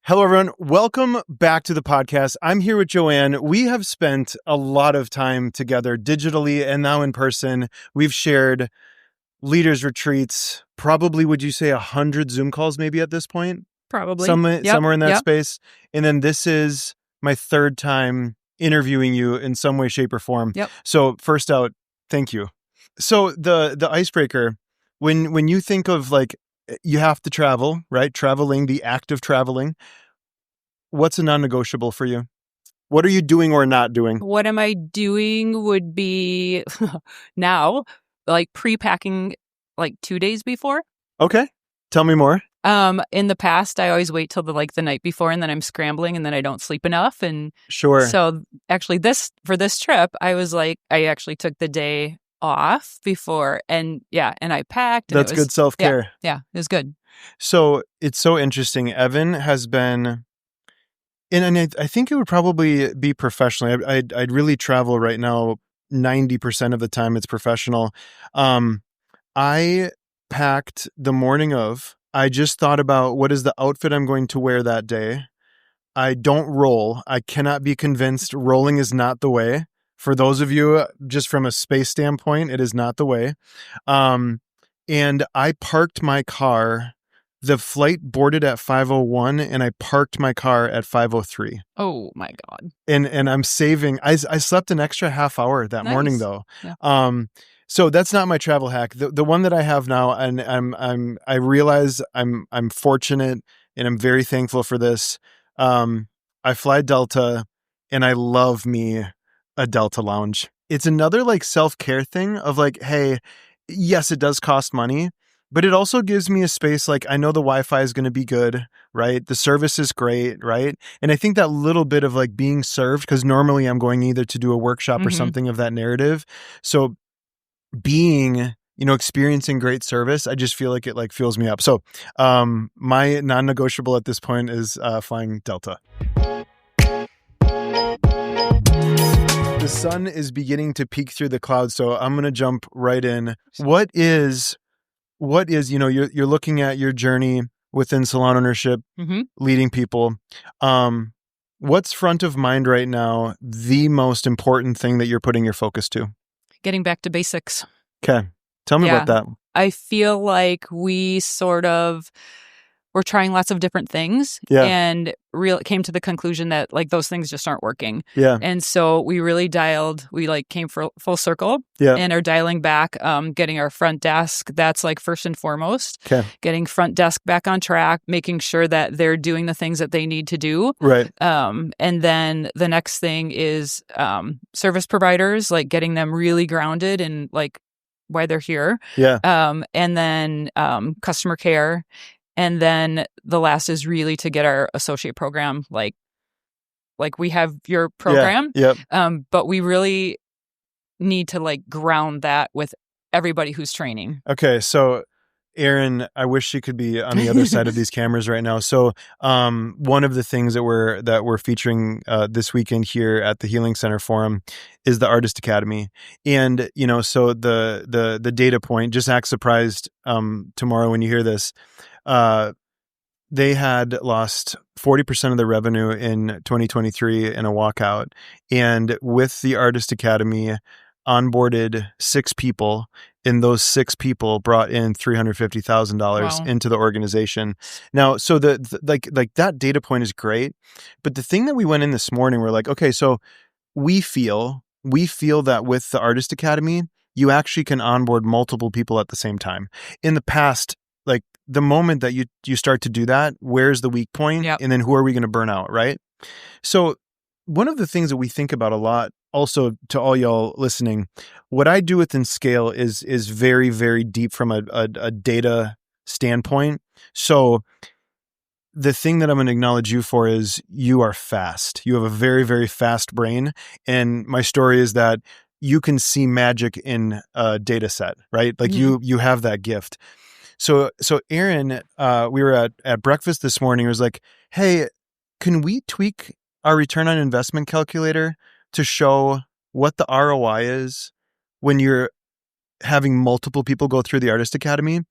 Hello, everyone. Welcome back to the podcast. I'm here with JoAnne. We have spent a lot of time together digitally and now in person. We've shared leaders retreats, probably, would you say 100 Zoom calls maybe at this point? Probably. Somewhere in that space. And then this is my third time interviewing you in some way, shape, or form. Yep. So first out, thank you. So the icebreaker, when you think of like, you have to travel, right? Traveling, the act of traveling. What's a non-negotiable for you? What are you doing or not doing? What am I doing would be now, like pre-packing like 2 days before. Okay. Tell me more. In the past, I always wait till the night before, and then I'm scrambling, and then I don't sleep enough. And Sure. So actually, for this trip, I was like, I actually took the day off before, and I packed. And That's good self-care. Yeah, it was good. So it's so interesting. Evan has been, and I think it would probably be professionally. I'd really travel right now. 90% of the time it's professional. I packed the morning of. I just thought about what is the outfit I'm going to wear that day. I don't roll. I cannot be convinced rolling is not the way. For those of you, just from a space standpoint, it is not the way. And I parked my car. The flight boarded at 5:01, and I parked my car at 5:03. Oh my God! And I'm saving. I slept an extra half hour that morning though. Yeah. So that's not my travel hack. The one that I have now, and I realize I'm fortunate and I'm very thankful for this. I fly Delta, and I love me a Delta lounge. It's another like self-care thing of like, hey, yes, it does cost money, but it also gives me a space. Like, I know the Wi-Fi is going to be good, right? The service is great, right? And I think that little bit of like being served, because normally I'm going either to do a workshop or something of that narrative. So being, experiencing great service, I just feel like it like fills me up. So my non-negotiable at this point is flying Delta. The sun is beginning to peek through the clouds, so I'm going to jump right in. What is, you're looking at your journey within salon ownership, leading people. What's front of mind right now, the most important thing that you're putting your focus to? Getting back to basics. Okay. Tell me about that. I feel like we're trying lots of different things and came to the conclusion that like those things just aren't working. Yeah. And so we really came full circle and are dialing back, getting our front desk. That's like first and foremost. Okay. Getting front desk back on track, making sure that they're doing the things that they need to do. Right. And then the next thing is service providers, like getting them really grounded in like why they're here. Yeah. And then customer care. And then the last is really to get our associate program, like we have your program, but we really need to like ground that with everybody who's training. Okay, so Erin, I wish she could be on the other side of these cameras right now. So one of the things that we're featuring this weekend here at the Healing Center Forum is the Artist Academy. And so the data point, just act surprised tomorrow when you hear this. They had lost 40% of their revenue in 2023 in a walkout. And with the Artist Academy, onboarded 6 people, and those 6 people brought in $350,000 into the organization. Now, so like that data point is great, but the thing that we went in this morning, we're like, okay, so we feel that with the Artist Academy, you actually can onboard multiple people at the same time. In the past, like the moment that you start to do that, where's the weak point? And then who are we going to burn out, right? So one of the things that we think about a lot, also to all y'all listening, what I do within Scale is very, very deep from a data standpoint. So the thing that I'm going to acknowledge you for is you are fast. You have a very, very fast brain. And my story is that you can see magic in a data set, right? Like you have that gift. So Erin, we were at breakfast this morning. It was like, hey, can we tweak our return on investment calculator to show what the ROI is when you're having multiple people go through the Artist Academy?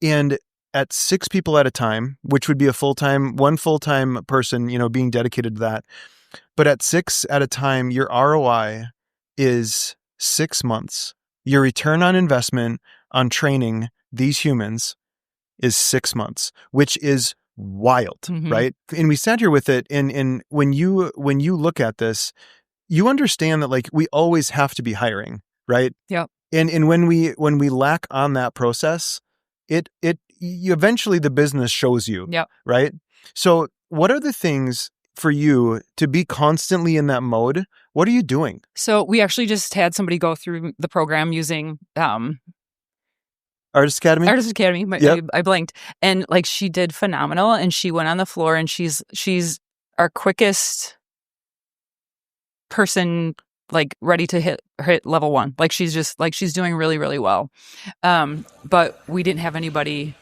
And at 6 people at a time, which would be one full-time person, being dedicated to that. But at 6 at a time, your ROI is 6 months. Your return on investment on training these humans is 6 months, which is wild, right? And we sat here with it, and when you look at this, you understand that like we always have to be hiring, right? Yeah. And when we lack on that process, you eventually the business shows you, right? So what are the things for you to be constantly in that mode? What are you doing? So we actually just had somebody go through the program using Artist Academy. I blanked, and like she did phenomenal, and she went on the floor, and she's our quickest person, like ready to hit level 1. Like she's doing really, really well. But we didn't have anybody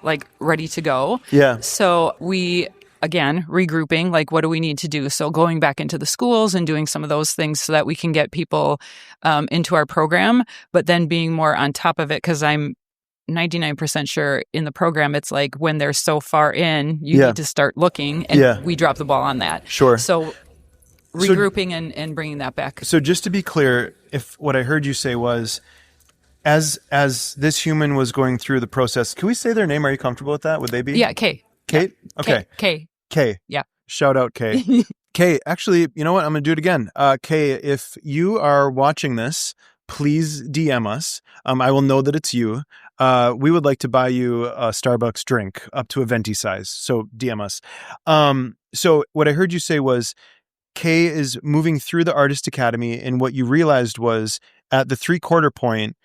like ready to go. Yeah. So we, again, regrouping, like what do we need to do? So going back into the schools and doing some of those things so that we can get people into our program, but then being more on top of it, because I'm 99% sure in the program, it's like when they're so far in, you need to start looking, and we drop the ball on that. Sure. So regrouping and bringing that back. So just to be clear, if what I heard you say was, as this human was going through the process, can we say their name? Are you comfortable with that? Would they be? Yeah, Kay. Kate? Yeah. Okay. Kay. Yeah. Shout out Kay. Kay, actually, you know what? I'm going to do it again. Kay, if you are watching this, please DM us. I will know that it's you. We would like to buy you a Starbucks drink up to a venti size. So DM us. So what I heard you say was Kay is moving through the Artist Academy, and what you realized was at the 3/4 point,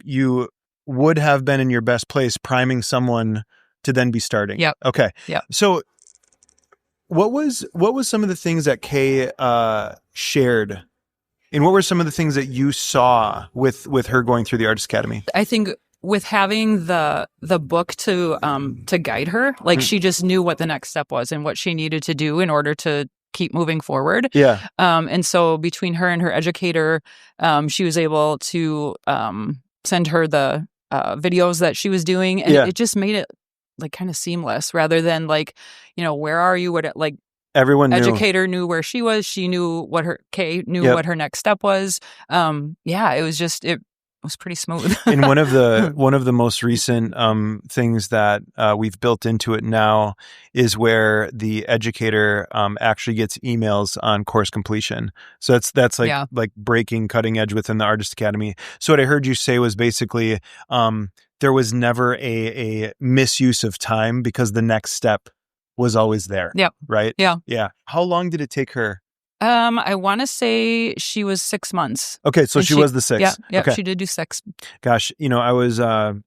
you would have been in your best place priming someone to then be starting. Yep. Okay. Yep. So what was some of the things that Kay shared, and what were some of the things that you saw with her going through the Artist Academy? I think with having the book to guide her, like she just knew what the next step was and what she needed to do in order to keep moving forward. Yeah. And so between her and her educator, she was able to send her the videos that she was doing, and it just made it like kind of seamless, rather than like, where are you? What, like, everyone knew. Educator knew where she was. She knew what Kay knew what her next step was. It was pretty smooth. And one of the most recent things that we've built into it now is where the educator actually gets emails on course completion. So that's like breaking cutting edge within the Artist Academy. So what I heard you say was basically there was never a misuse of time because the next step was always there. Yep. Right? Yeah. Yeah. How long did it take her? I want to say she was 6 months. Okay, so she was the 6. Yeah, okay. She did do 6. Gosh, I was in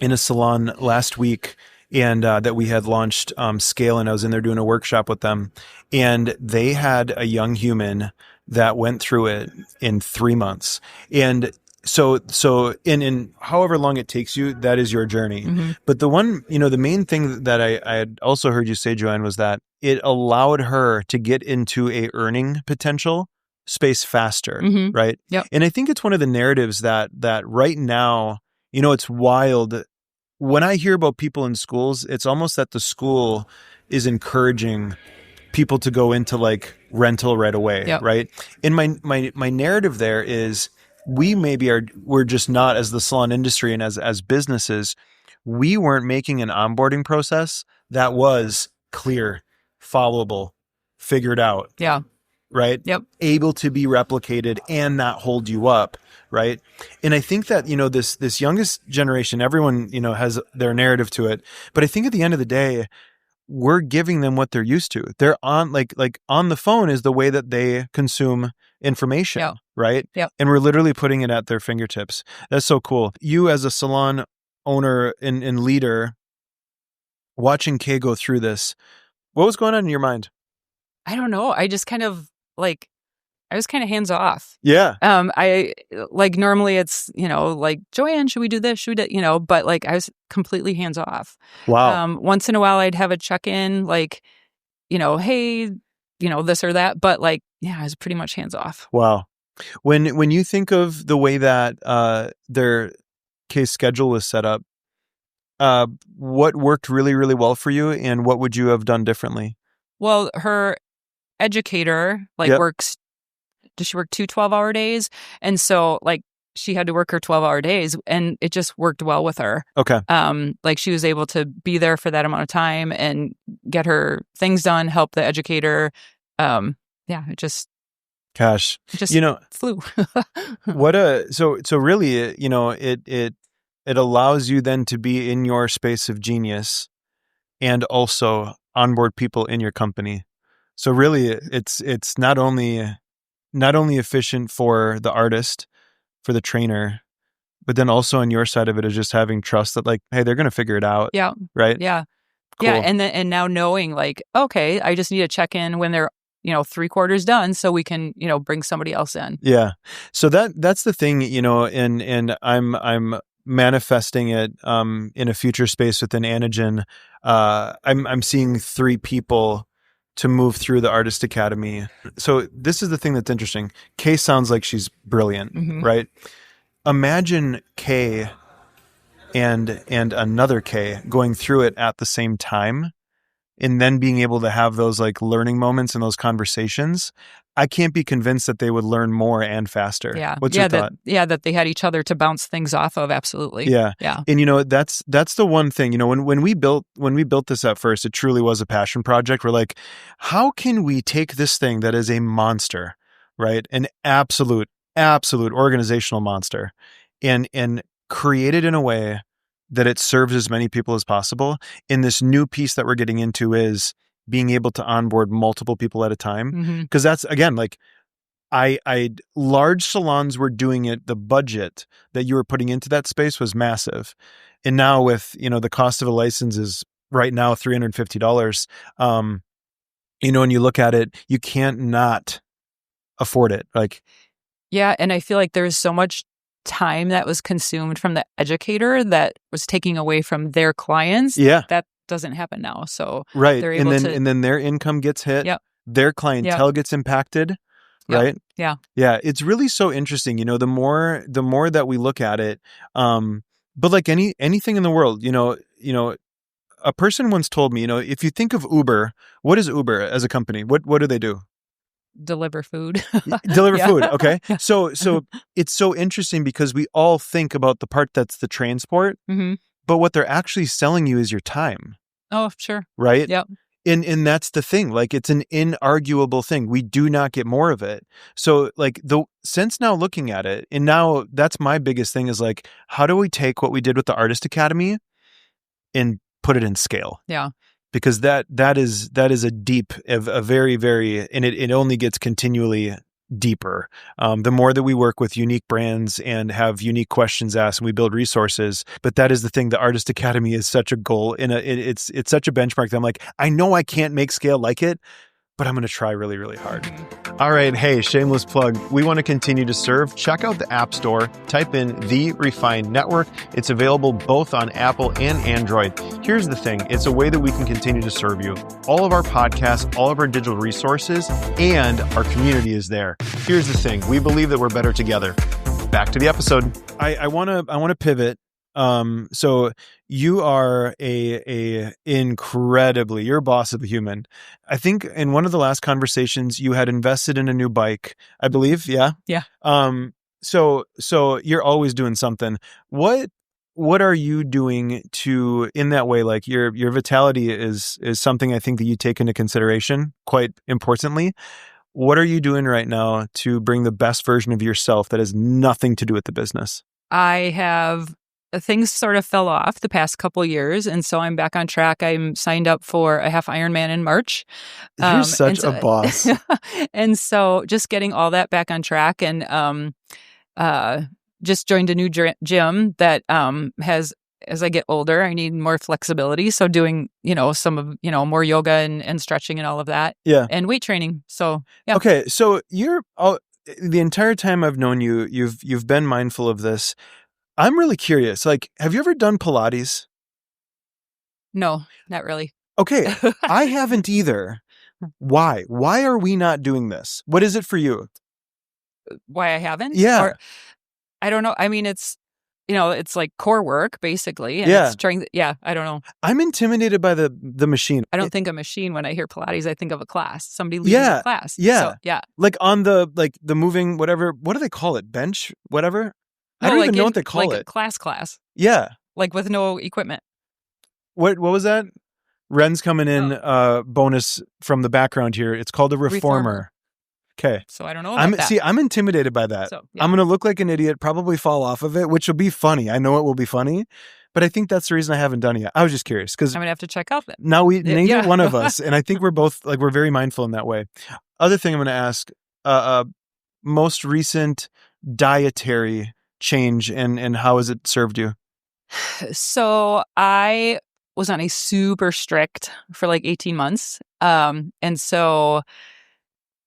a salon last week, and that we had launched Scale, and I was in there doing a workshop with them, and they had a young human that went through it in 3 months. And so in however long it takes you, that is your journey. Mm-hmm. But the one, the main thing that I had also heard you say, JoAnne, was that it allowed her to get into a earning potential space faster, right? Yep. And I think it's one of the narratives that right now, it's wild. When I hear about people in schools, it's almost that the school is encouraging people to go into like rental right away, right? And my narrative there is, we're just not, as the salon industry and as businesses, we weren't making an onboarding process that was clear, followable, figured out. Yeah. Right? Yep. Able to be replicated and not hold you up. Right. And I think that, this youngest generation, everyone, has their narrative to it. But I think at the end of the day, we're giving them what they're used to. They're on like on the phone is the way that they consume information, right? Yep. And we're literally putting it at their fingertips. That's so cool. You as a salon owner and leader, watching Kay go through this, what was going on in your mind? I don't know. I just kind of I was kind of hands off. Yeah. I like normally it's, like, JoAnne, should we do this? Should we do, but like I was completely hands off. Wow. Once in a while I'd have a check-in, like, hey, this or that, but like, yeah, I was pretty much hands off. Wow. When you think of the way that their case schedule was set up, what worked really, really well for you, and what would you have done differently? Well, her educator works. Does she work 2 12-hour days? And so she had to work her 12-hour days, and it just worked well with her. Okay. She was able to be there for that amount of time and get her things done, help the educator. It just flew. So really, it allows you then to be in your space of genius and also onboard people in your company. So really, it's not only efficient for the artist, for the trainer, but then also on your side of it is just having trust that hey, they're going to figure it out. Yeah. Right. Yeah. Cool. Yeah. And now knowing okay, I just need to check in when they're 3/4 done so we can, bring somebody else in. Yeah. So that's the thing, and I'm manifesting it in a future space within Anagen. I'm seeing 3 people to move through the Artist Academy. So this is the thing that's interesting. Kay sounds like she's brilliant, right? Imagine Kay and another Kay going through it at the same time, and then being able to have those learning moments and those conversations. I can't be convinced that they would learn more and faster. Yeah. What's your thought? That they had each other to bounce things off of. Absolutely. Yeah. Yeah. And that's the one thing, when we built this at first, it truly was a passion project. We're how can we take this thing that is a monster, right? An absolute organizational monster, and create it in a way that it serves as many people as possible. And this new piece that we're getting into is being able to onboard multiple people at a time. Because that's, again, large salons were doing it. The budget that you were putting into that space was massive. And now with, the cost of a license is right now $350. When you look at it, you can't not afford it. Yeah. And I feel like there's so much time that was consumed from the educator that was taking away from their clients. Yeah. That doesn't happen now. So right. And then their income gets hit. Yep. Their clientele gets impacted. Yep. Right. Yeah. Yeah. It's really so interesting. The more that we look at it, but anything in the world, a person once told me, if you think of Uber, what is Uber as a company? What do they do? Deliver food. Deliver food. Okay. So it's so interesting because we all think about the part that's the transport, but what they're actually selling you is your time. Oh, sure. Right. Yep. And that's the thing. It's an inarguable thing. We do not get more of it. So since now looking at it, and now that's my biggest thing is how do we take what we did with the Artist Academy and put it in scale? Yeah. Because that is a very, very, and it only gets continually deeper. The more that we work with unique brands and have unique questions asked, and we build resources. But that is the thing. The Artist Academy is such a goal, and it's such a benchmark that I'm I know I can't make scale like it, but I'm going to try really, really hard. All right. Hey, shameless plug. We want to continue to serve. Check out the App Store. Type in The Refined Network. It's available both on Apple and Android. Here's the thing. It's a way that we can continue to serve you. All of our podcasts, all of our digital resources, and our community is there. Here's the thing. We believe that we're better together. Back to the episode. I want to pivot. So you are you're a boss of a human. I think in one of the last conversations you had invested in a new bike, I believe. Yeah. Yeah. So you're always doing something. What are you doing in that way? Your vitality is something I think that you take into consideration quite importantly. What are you doing right now to bring the best version of yourself that has nothing to do with the business? Things sort of fell off the past couple of years, and so I'm back on track. I'm signed up for a half Ironman in March. You're such a boss. And so just getting all that back on track, and just joined a new gym that has, as I get older, I need more flexibility. So doing, some of, more yoga and stretching and all of that. Yeah. And weight training. So, yeah. Okay. So the entire time I've known you, you've been mindful of this. I'm really curious. Have you ever done Pilates? No, not really. Okay. I haven't either. Why? Why are we not doing this? What is it for you? Why I haven't? Yeah. I don't know. I mean, it's it's like core work basically. And it's trying. I don't know. I'm intimidated by the machine. I don't think a machine when I hear Pilates. I think of a class, somebody leading a class. Yeah. So, like on the moving whatever. What do they call it? Bench, whatever. I don't even know what they call it. Class. Yeah. Like with no equipment. What was that? Ren's coming in. Bonus from the background here. It's called a reformer. Okay. So I don't know about that. See, I'm intimidated by that. So, I'm going to look like an idiot, probably fall off of it, which will be funny. I know it will be funny, but I think that's the reason I haven't done it yet. I was just curious because I'm going to have to check out that. Now neither one of us, and I think we're both we're very mindful in that way. Other thing I'm going to ask, most recent dietary change and how has it served you? So I was on a super strict for like 18 months. And so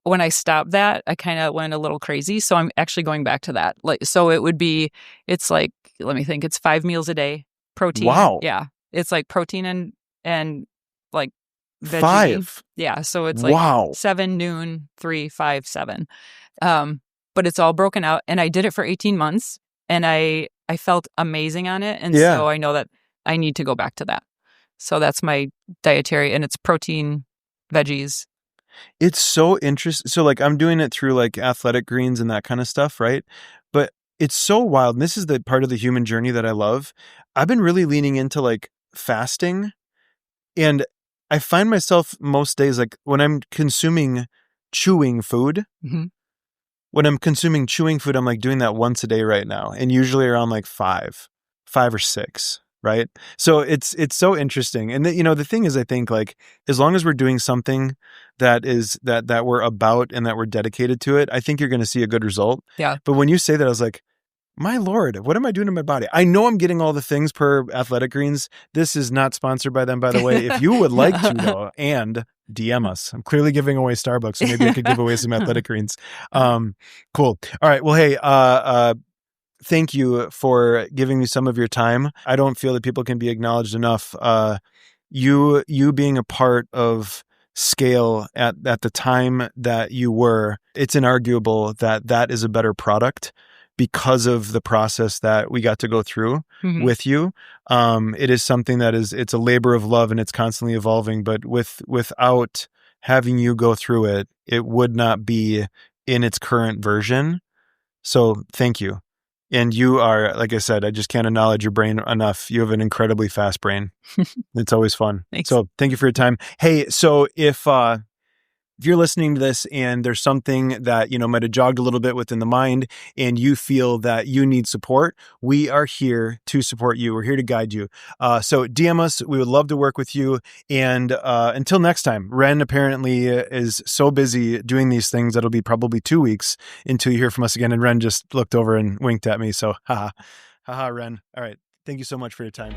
when I stopped that, I kind of went a little crazy. So I'm actually going back to that. So it's like, let me think, it's 5 meals a day, protein. Wow. Yeah. It's like protein and like veggie. 5. Yeah. So it's like 7, noon, 3, 5, 7. But it's all broken out. And I did it for 18 months and I felt amazing on it. And so I know that I need to go back to that. So that's my dietary, and it's protein, veggies. It's so interesting. So like I'm doing it through like Athletic Greens and that kind of stuff, right? But it's so wild. And this is the part of the human journey that I love. I've been really leaning into like fasting, and I find myself most days like when I'm consuming chewing food, I'm like doing that once a day right now, and usually around like 5 or 6. Right. So it's so interesting. And the thing is, I think like as long as we're doing something that is that we're about and that we're dedicated to it, I think you're going to see a good result. Yeah. But when you say that, I was like, my Lord, what am I doing to my body? I know I'm getting all the things per Athletic Greens. This is not sponsored by them, by the way. If you would like to though, and DM us. I'm clearly giving away Starbucks, so maybe I could give away some Athletic Greens. Cool. All right. Well, hey, thank you for giving me some of your time. I don't feel that people can be acknowledged enough. You being a part of scale at the time that you were, it's inarguable that is a better product because of the process that we got to go through with you. It is something that it's a labor of love and it's constantly evolving, but without having you go through it, it would not be in its current version. So thank you. And you are, like I said, I just can't acknowledge your brain enough. You have an incredibly fast brain. It's always fun. Thanks. So thank you for your time. Hey, so if you're listening to this and there's something that, might have jogged a little bit within the mind and you feel that you need support, we are here to support you. We're here to guide you. So DM us. We would love to work with you. And until next time, Ren apparently is so busy doing these things that it'll be probably 2 weeks until you hear from us again. And Ren just looked over and winked at me. So, haha, Ren. All right. Thank you so much for your time.